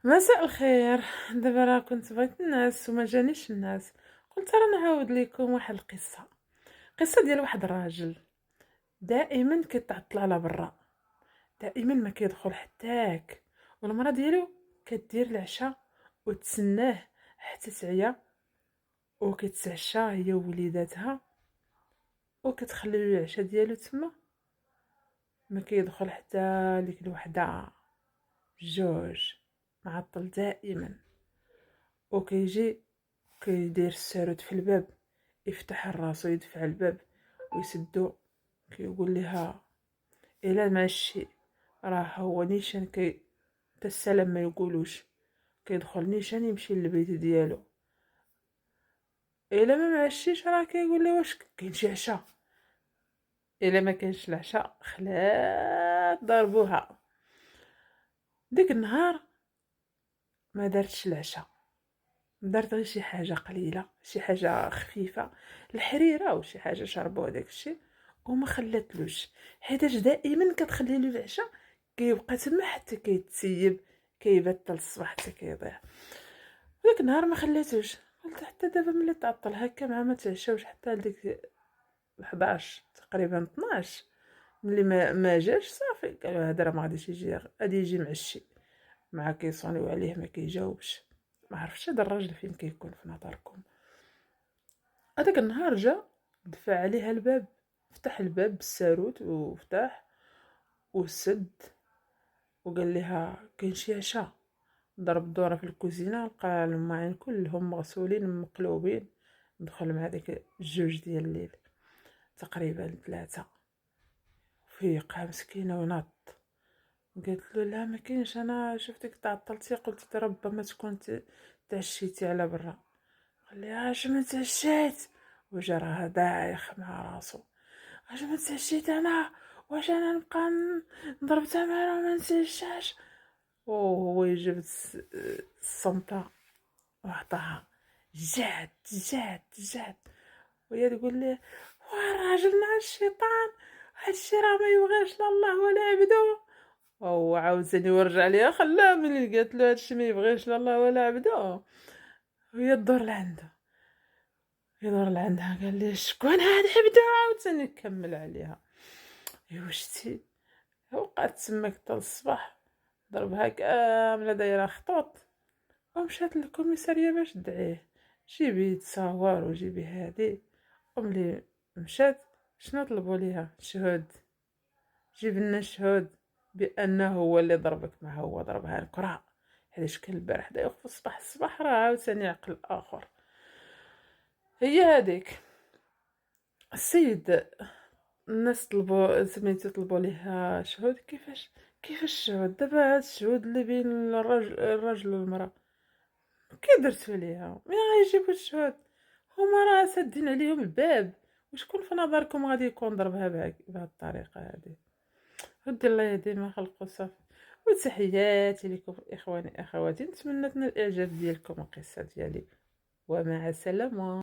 مساء الخير. دابا راه كنت بغيت الناس وما جانيش الناس، قلت راه نعاود لكم واحد القصه ديال واحد الراجل دائما كيتعطل على برا، دائما ما كيدخل حتاك، والمراه ديالو كدير العشاء وتسناه حتى تعيا وكتعشى هي ووليداتها وكتخلي له العشاء ديالو تما. ما كيدخل حتى ديك الوحده جوج، معطل دائما. وكيجي كيدير الساروت في الباب، يفتح راسو يدفع الباب ويسدو، كيقول لها الا ماشي راه هو نيشان حتى السلام ما يقولوش، كيدخل نيشان يمشي للبيت ديالو. الا ما معشيش راه كيقول لها واش كاين شي عشاء، الا ما كانش العشاء خلات ضربوها. ديك النهار ما دارتش العشاء، درت غير شي حاجه قليله، شي حاجه خفيفه، الحريره وشي حاجه شربوها داكشي، وما خلاتلوش، حيتاش دائما كتخلي له العشاء كيبقى تما حتى كيتسيب، كيبات حتى الصباح حتى كيضيع. داك النهار ما خلاتوش، قلت حتى دابا ملي تعطل هكا مع ما تعشاوش حتى لديك 11 تقريبا 12، ملي ما جاش صافي قالوا هذا راه ما غاديش يجي، غادي يجي معشي، مع كيصونيو عليه ما كيجاوبش. ما عرفتش هذا الراجل فين كيكون في نظركم. هذاك النهار جا دفع عليها الباب، فتح الباب بالساروت وفتح وسد، وقال لها كاين شي عشاء. ضرب دوره في الكوزينه، لقى الماعين كلهم مغسولين مقلوبين. دخل مع ديك الجوج ديال الليل تقريبا 3، فيقها مسكينه ونط. قالت له لا ما كاينش، انا شفتك تعطلتي قلت ربما تكون تعشيتي على برا. قال لي اش ما تعشيت، وجا راه دايخ مع راسو. اش ما تعشيت انا، واش انا نبقى نضرب تماره وما نتعشاش. وهو يجيب الصمته وعطاها، جات وهي تقول ليه الراجل مع الشيطان، هادشي راه ما يبغيش لا الله ولا عبدو. وهو عاوزاني ورجع ليها خلاها ملي قالت له هادشي ما يبغيش لا الله ولا عبدو، وهي تدور لعنده، يدور لعندها قال لي شكون هاد عبدو، عاوتاني كمل عليها. ايوا شتي وقعت تماك حتى الصباح، ضربها كامله دايره خطوط، ومشات للكوميساريه باش تدعيه، جيبي تصاور وجيبي هادي. وملي مشات شنو طلبوا ليها؟ شهود، جيب لنا شهود بانه هو اللي ضربك، ما هو ضربها الكره، حيتاش كان البارح دايخ في الصباح راه عاوتاني عقل اخر. هي هذيك السيد، الناس طلبوا سميتو طلبوا ليها شهود. كيفاش الشهود دابا؟ هاد الشهود اللي بين الرجل والمراه كي درتو ليها مين غيجيبو الشهود؟ هما راه سادين عليهم الباب، وشكون في نظركم غادي يكون ضربها بهاد الطريقه هادي؟ ودي الله يهدي ما خلقو صافي. وتحياتي لكم اخواني اخواتي، نتمنى تنال الاعجاب ديالكم القصه ديالي، ومع السلامه.